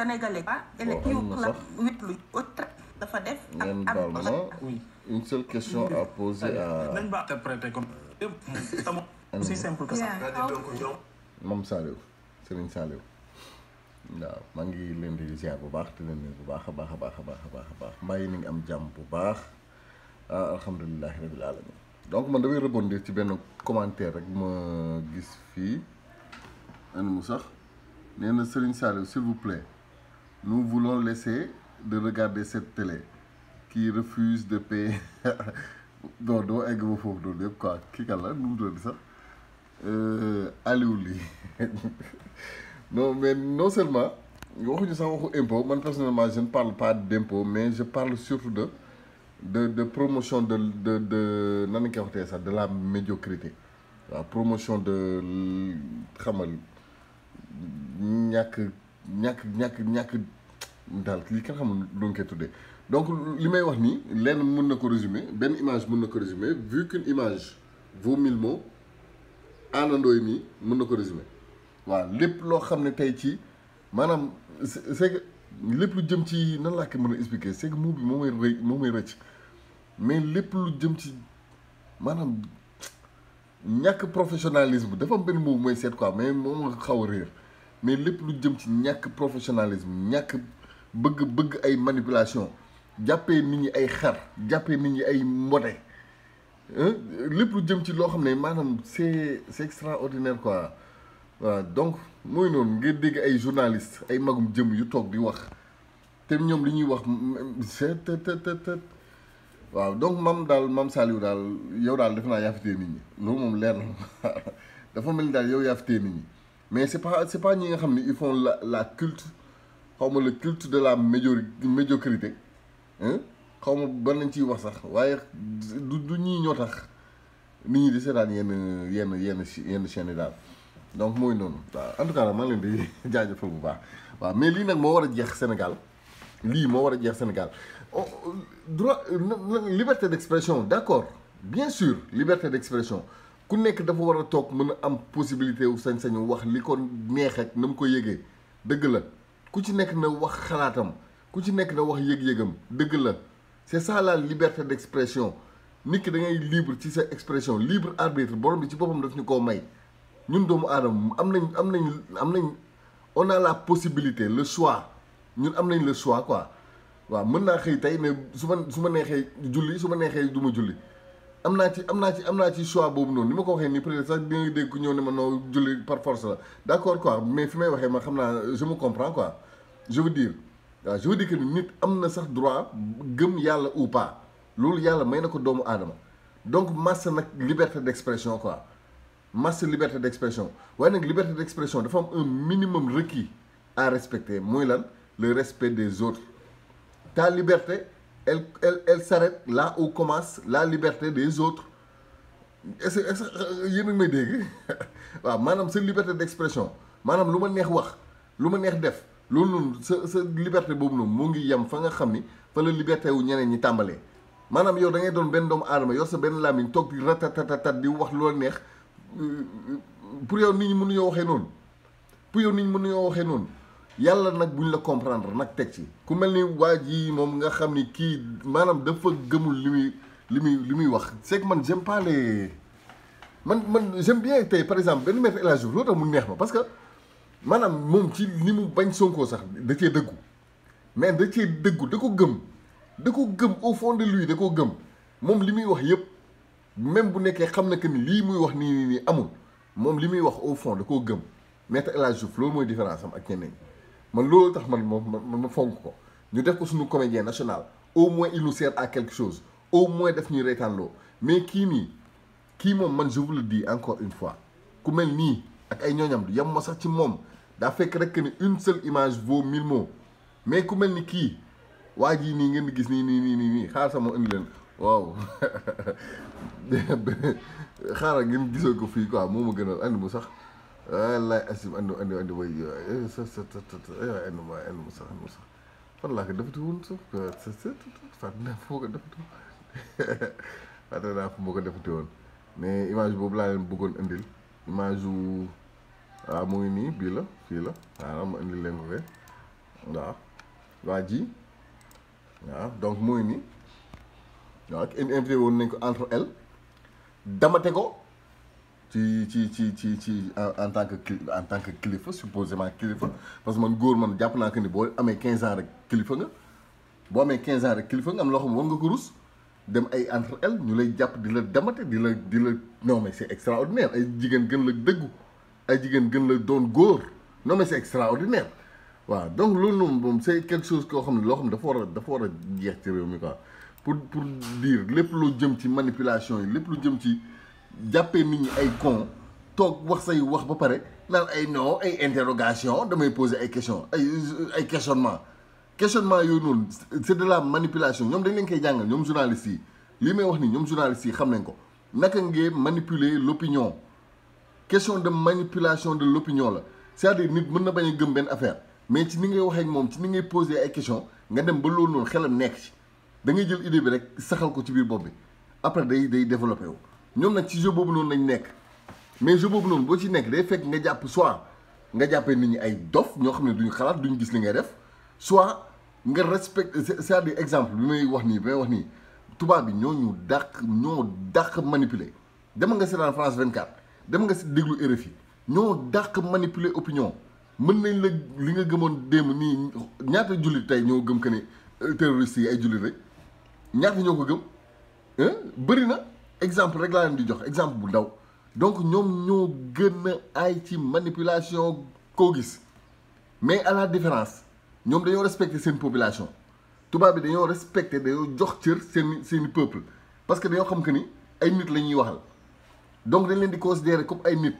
sénégalais ba ele bon ki am na la sax 8 lu autre dafa def ngeen baal ma une seule question à poser à nañ ba interpréter comme aussi simple que ça. Mame Saliou Serigne Saliou waaw maa ngi leen di ziar bu baax te leen bu baax a baax a baax a baax a baax a baax mbaa yi ni ngi am jàmm bu baax alhamdulilahi rabil alamin donc man damay rebondir ci benn commentaire rek ma gis fii an mu sax nee na Serigne Saliou s'il vous plaît nous voulons laisser de regarder cette télé qui refuse de payer non doo egg ba foofu doolu yëpp quoi kii kan la nu mu tudd sax Aliou lii non mais non seulement waxuñu sax waxu impôt man personnellement je ne parle pas d'impôt mais je parle surtout de promotion de nan la ñu koy waxtee sax de la médiocrité waaw promotion de xamal ñàkk daal lii kenn xamul lu ñu koy tuddee donc li may wax nii lenn mën na ko résumer benn image mën na ko résumer vu qu'une image vaut 1000 mots àndandoo yi nii mën na ko résumer waaw lépp loo xam ne tey ci maanaam c'est que lépp lu jëm ci nan laa ko mën a expliquer c'est que mot bi moo may rëcc mais lépp lu jëm ci maanaam ñàkk professionnalisme dafa am benn mot mooy seet quoi mais moom xaw a réer mais lépp lu jëm ci ñàkk professionnalisme ñàkk bëgg ay manipulation jàppee nit ñi ay xar jàppee nit ñi ay mbote lépp lu jëm ci loo xam ne maanaam c'est extraordinaire quoi waaw donc mooy noonu ngeen dégg ay journalistes ay magum jëm yu toog di wax te ñoom li ñuy wax waaw donc Mame Saliou daal yow daal defe naa yaa fi téye nit ñi loolu moom leer na dafa mel ni daal yow yaa fi téye nit ñi mais c'est pas ñi nga xam ne ils font la culte xaw ma le culte de la médiocrité xaw ma ban lañ ciy wax sax waaye du ñii ñoo tax nit ñi di seetaan yenn chaînes yi daal donc mooy noonu waaw en tout cas nag maa ngi leen di jaajëfal bu baax waaw mais lii nag moo war a jeex Sénégal lii moo war a jeex Sénégal droit liberté d'expression d'accord bien sûr liberté d'expression ku nekk dafa war a toog mën a am possibilité wu sañ-sañu wax li ko neex ak na mu ko yëgee dëgg la ku ci nekk na wax xalaatam ku ci nekk na wax yëg-yëgam dëgg la c'est ça la liberté d'expression nit ki da ngay libre ci sa expression libre arbitre borom bi ci boppam daf ñu koo may ñun doomu aadama am nañ on a la possibilité le choix ñun am nañ le choix quoi waaw mën naa xëy tey ne su ma neexee julli su ma neexee du ma julli am naa ci choix boobu noonu ni ma ko waxee nii peut-être sax di nga dégg ku ñëw ne ma noo julli par force la d'accord quoi mais fi may waxee ma xam naa je me comprends quoi je veux dire que nit am na sax droit gëm yàlla ou pas loolu yàlla may na ko doomu aadama donc masse nag liberté d'expression quoi masse liberté d'expression waaye nag liberté d'expression dafa am un minimum requis à respecter mooy lan le respect des autres ta liberté elle s'arrête là où commence la liberté des autres est-ce que yéen a ngi may dégg waaw maanaam sa liberté d'expression maanaam lu ma neex wax lu ma neex def loolu noonu sa liberté boobu noonu moo ngi yem fa nga xam ni fa la liberté wu ñeneen ñi tàmbalee maanaam yow da ngay doon benn doomu aadama yor sa benn làmmiñ toog di ratatatatat di wax loola neex pour yow nit ñi mënuñoo waxee noonu yàlla nag buñ la comprendre nag teg ci ku mel ni waa ji moom nga xam ni kii maanaam dafa gëmul li muy wax c'est que man j'aime pas les man j'aime bien tey par exemple benn Maître El Hadji Diouf loolu tax mu neex ma parce que maanaam moom ci li mu bañ Sonko sax da cee dëggu mais da cee dëggu da ko gëm au fond de lui da ko gëm moom li muy wax yëpp même bu nekkee xam na que ni lii muy wax nii amul moom li muy wax au fond da koo gëm Maître El Hadji Diouf loolu mooy différence am ak ñeneen man loolu tax man ma fonk ko ñu def ko suñu comédien national au moins il nous sert à quelque chose au moins def ñuy reetaanloo mais kii moom man je vous le dis encore une fois ku mel nii ak ay ñooñam du yem ma sax ci moom daa fekk rek que ni une seule image vaut 1000 mots mais ku mel ni kii waa jii nii ngeen di gis nii xaaral sama indi leen waaw xaaral ngeen gisoo ko fii quoi moo ma gënal andi mu sax wallaay asim andi way andi mu sax fan laa ko defati woon sax fàtte naa foo ko defati woon mais image boobu laa leen bëggoon indil image wu waaw mu ngi nii bii la fii la waaw ma indil leen ko fee waaw waa ji waaw donc mooy ni waaw invité woon nañ ko entre elle damate ko ci en tant que kilifa supposément kilifa parce que man góor man jàpp naa que ni boo amee 15 ans rek kilifa nga boo amee 15 ans rek kilifa nga am loo xam ne war nga ko rus dem ay entre elle ñu lay jàpp di la damate di la non mais c'est extraordinaire ay jigéen gën la dëggu ay jigéen gën la doon góor non mais c'est extraordinaire waaw donc loolu noonu moom c'est quelque chose koo xam ne loo xam ne dafa war a jeex ci réew mi quoi pour dire lépp lu jëm ci manipulation yi lépp lu jëm ci jàppee nit ñi ay con toog wax say wax ba pare naan ay non ay interrogation damay poser ay questions ay questionnement yooyu noonu c'est de la manipulation ñoom dañ leen koy jàngal ñoom journalistes yi lii may wax ni ñoom journalistes yi xam nañ ko naka ngeen manipuler l'opinion question de manipulation de l'opinion la c'est-à-dire nit mën na bañ a gëm benn affaire mais ci ni ngay waxee ak moom ci ni ngay poser ay questions nga dem ba loolu noonu xelam nekk ci da ngay jël idée bi rek saxal ko ci biir bopp bi après day développé wu ñoom nag ci jeu boobu noonu lañ nekk mais jeu boobu noonu boo ci nekk day fekk nga jàpp soit nga jàppee nit ñi ay dof ñoo xam ne duñu xalaat duñu gis li ngay def soit nga respecte c'est-à-dire exemple bi may wax nii tubaab bi ñoo dàq manipuler dem nga seetaan France 24 dem nga si déglu RFI ñoo dàq manipuler opinion mën nañ la li nga gëmoon démb nii ñaata jullit tey ñoo gëm que ne terroristes yi ay jullit rek ñaata ñoo ko gëm bëri na exemple rek laa leen di jox exemple bu ndaw donc ñoom ñoo gën a aay ci manipulation koo gis mais à la différence ñoom dañoo respecter seen population tubaab bi dañoo respecter dañoo jox cër seeni peuple parce que dañoo xam que ni ay nit la ñuy waxal donc dañ leen di considérer comme ay nit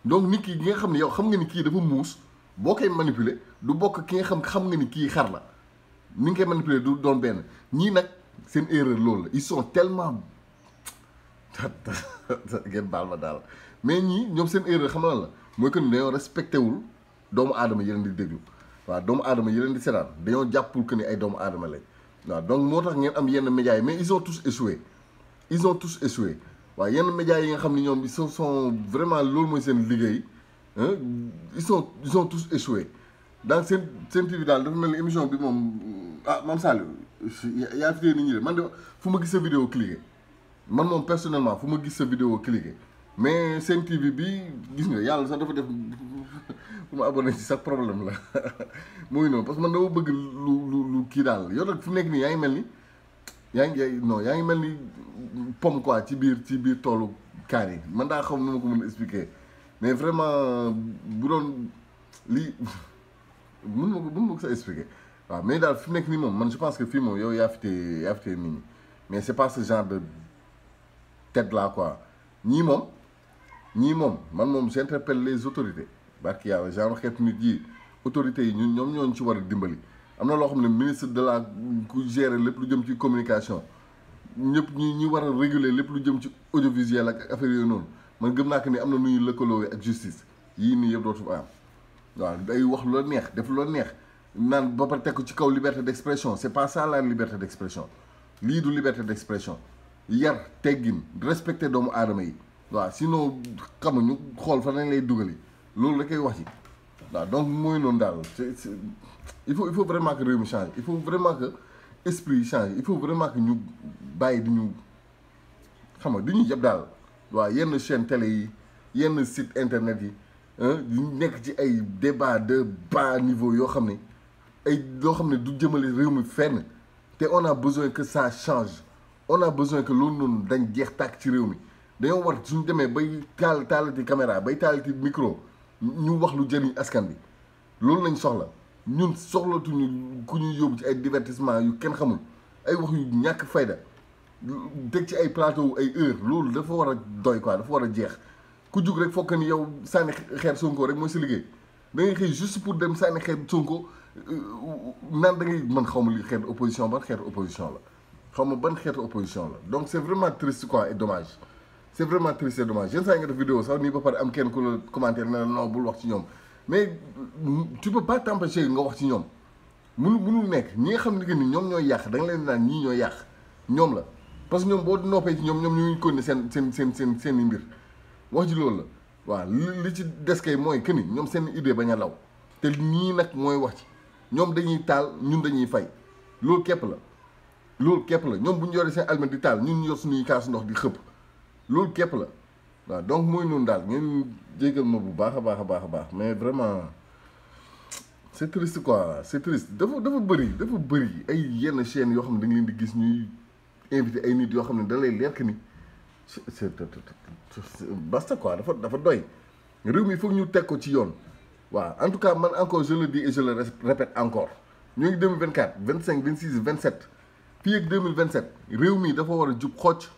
donc nit ki nga xam ne yow xam nga ni kii dafa muus boo koy manipuler du bokk ki nga xam nga ni kii xar la ni nga koy manipuler du doon benn ñii nag seen erreur loolu la ils sont tellement ngeen baal ma daal mais ñii ñoom seen erreur xam na la mooy que ni dañoo respecté wul doomu aadama yi leen di déglu waaw doomu aadama yi leen di seetaan dañoo jàppul que ni ay doomu aadama lañ waaw donc moo tax ngeen am yenn médias yi mais ils ont tous échoué waaw yenn médias yi nga xam ne ñoom ils sont vraiment loolu mooy seen liggéey ils ont tous échoué donc seen TV daal dafa mel ni émission bi moom Mame Saliou yaa fi tee nit ñi de man de fu ma gis sa vidéo cliqué man moom personnellement fu ma gis sa vidéo cliqué mais seen TV bi gis nga yàlla sax dafa def fu ma abonné ci sax problème la mooy noonu parce que man dama bëgg lu kii daal yow nag fu nekk nii yaa ngi mel ni pomme quoi ci biir toolu kaar yi man daa xam nu ma ko mën a expliquer mais vraiment bu doon lii mën ma ko sa expliquer waaw mais daal fi nekk nii moom man je pense que fii moom yow yaa fi tee nit ñi mais c'est pas ce genre de tête là quoi ñii moom man moom j'interpelle les autorités barki yàlla genre xeetu nit yi autorités yi ñoom ñooñu ci war a dimbali am na loo xam ne ministre de la ku gérer lépp lu jëm ci communication ñëpp ñi war a réguler lépp lu jëm ci audiovisuel ak affaire yooyu noonu man gëm naa que ni am na nu ñuy lëkkaloo ak justice yii nii yëpp dootu am waaw day wax lu la neex def lu la neex naan ba pare teg ko ci kaw liberté d'expression c'est pas ça la liberté d'expression lii du liberté d'expression yar teggin respecter doomu aadama yi waaw sinon xam ñu xool fa nañ lay dugali loolu la koy wax ci waaw donc mooy noonu daal il faut vraiment que réew mi change il faut vraiment que esprit yi change il faut vraiment que ñu bàyyi di ñu xam nga di ñu jëpp daal waaw yenn chaîne télé yi yenn site internet yi ñu nekk ci ay débat de bas niveau yoo xam ne ay loo xam ne du jëmale réew mi fenn te on a besoin que ça change on a besoin que loolu noonu dañ jeex tàkk ci réew mi dañoo war suñu demee bay taalati caméra bay taalati micro ñu wax lu jëriñ askan bi loolu lañ soxla ñun soxlatuñu ku ñuy yóbbu ci ay divertissement yu kenn xamul ay wax yu ñàkk fayda teg ci ay plateau ay heure loolu dafa war a doy quoi dafa war a jeex ku jug rek fokk ni yow sànni xeer Sonko rek mooy sa liggéey da ngay xëy juste pour dem sànni xeer Sonko naan da ngay man xaw ma li xeetu opposition ban xeetu opposition la xaw ma ban xeetu opposition la donc c'est vraiment triste quoi et dommage c'est vraiment triste et dommage yenn saa yi nga def vidéo sax nii ba pare am kenn ku la commentaire ne la non bul wax ci ñoom mais tu peux pas t'empêcher nga wax ci ñoom mënul nekk ñi nga xam ne que ni ñoom ñooy yàq da nga leen naan ñii ñooy yàq ñoom la parce que ñoom boo noppee ci ñoom ñu ngi ko ne seen i mbir wax ji loolu la waaw li ci des kay mooy que ni ñoom seen idée bañ a law te nii nag mooy wax ci ñoom dañuy taal ñun dañuy fay loolu képp la ñoom bu ñu yoree seen almet di taal ñun ñu yor suñuy kaasu ndox di xëpp loolu képp la waaw donc mooy noonu daal ngeen jégal ma bu baax a baax mais vraiment c'est triste quoi c'est triste dafa bëri ay yenn chaînes yoo xam ne da nga leen di gis ñuy invité ay nit yoo xam ne da lay leer que ni c'est basta quoi dafa doy réew mi foog ñu teg ko ci yoon waaw en tout cas man encore je le dis et je le répète encore ñu ngi 2024 25 26 27 fii ak 2027 réew mi dafa war a jub xocc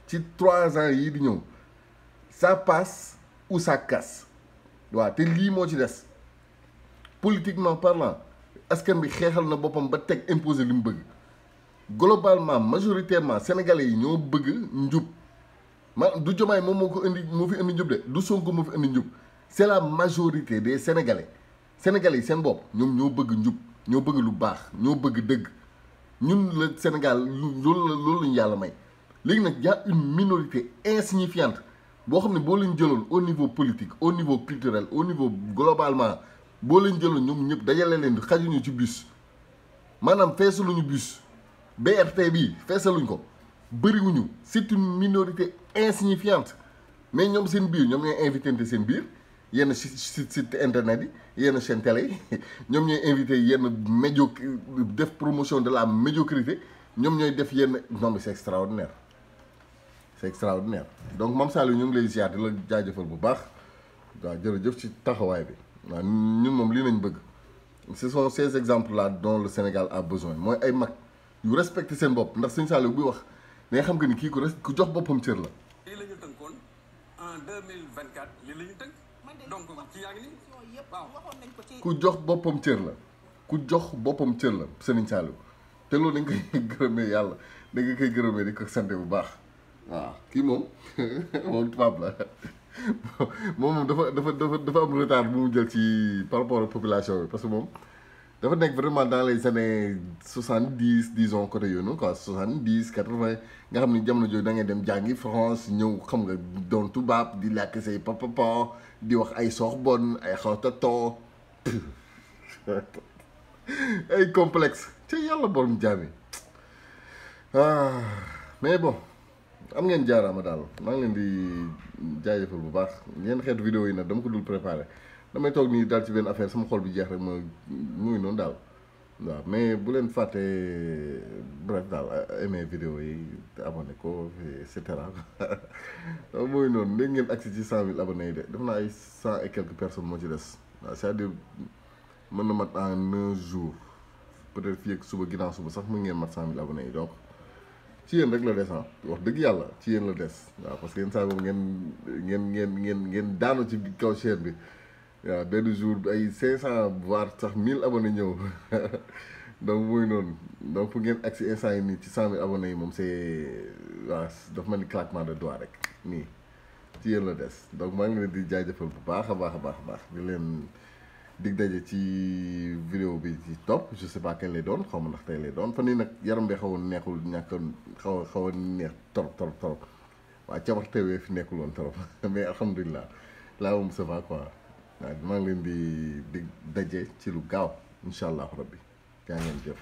ci 3 ans yii di ñëw ça passe ou ça casse waaw te lii moo ci des politiquement parlant askan bi xeexal na boppam ba teg imposer li mu bëgg globalement majoritairement sénégalais yi ñoo bëgg njub du Diomaye moom moo fi indi njub de du Sonko moo fi indi njub c'est la majorité des sénégalais yi seen bopp ñoom ñoo bëgg njub ñoo bëgg lu baax ñoo bëgg dëgg ñun la Sénégal loolu lañu yàlla may léegi nag y a une minorité insignifiante boo xam ne boo leen jëloon au niveau politique au niveau culturel au niveau globalement boo leen jëloon ñoom ñëpp dajale leen xajuñu ci bus maanaam feesaluñu bus BRT bi feesaluñ ko bëriwuñu c'est une minorité insignifiante mais ñoom seen biir ñoom ñooy invité seen biir yenn site internet yi yenn chaîne télé yi ñoom ñooy invité yenn def promotion de la médiocrité ñoom ñooy def yenn non mais c'est extraordinaire donc Mame Saliou ñu ngi lay ziar di la jaajëfal bu baax waaw jërëjëf ci taxawaay bi waaw ñun moom lii nañ bëgg ce sont ces exemples là dont le Sénégal a besoin mooy ay mag yu respecté seen bopp ndax Sëñ Saliou buy wax da nga xam que ni kii ku jox boppam cër la. lii la ñu tënkoon en 2024 lii la ñu tënk donc ci yaa ngi nii waaw. ku jox boppam cër la Sëñ Saliou te loolu dañ koy gërëmee yàlla da nga koy gërëmee di ko sant bu baax waaw kii moom moom tubaab la moom dafa am retard bu mu jël ci par rapport ak population bi parce que moom dafa nekk vraiment dans les années 70 disons côté yooyu noonu quoi 70 80 nga xam ni jamono jooju da ngay dem jàngi France ñëw xam nga doon tubaab di làkk say papa di wax ay Sorbonne ay xawtatoo ay complexe ci yàlla borom jaami mais bon am ngeen jaaraama daal maa ngi leen di jaajëfal bu baax yenn xeetu vidéo yi nag dama ko dul préparé damay toog nii daal ci benn affaire sama xol bi jeex rek ma muy noonu daal waaw mais bu leen fàttee bref daal aimer vidéo yi te abonné ko et cetera muy noonu léegi ngeen agsi ci 100 000 abonnés yi de def naa ay 100 et quelques personnes moo ci des waaw c'est-à-dire mën na mat en 1 jour peut-être fii ak suba ginnaaw suba sax mën ngeen mat 100 000 abonnés yi donc ci yéen rek la des wax dëgg yàlla ci yéen la des waaw parce que yenn saa boobu ngeen daanu ci kaw chaîne bi waaw benn jour ay 500 voire sax 1000 abonnés ñëw donc muy noonu donc pour ngeen agsi instant yi nii ci 100 000 abonnés yi moom c'est waaw dafa mel ni claquement de doigt rek nii ci yéen la des donc maa ngi leen di jaajëfal bu baax a baax di leen dig daje ci vidéo bi ci topp je sais pas kañ lay doon xaw ma ndax tey lay doon fan yii nag yaram bi xaw a neexul xaw a neex trop waaw cabar teewee fi nekkul woon trop mais alhamdulilah laa moom ça va quoi waaw maa ngi leen di dig daje ci lu gaaw incha allah rabbi yaa ngeen jëf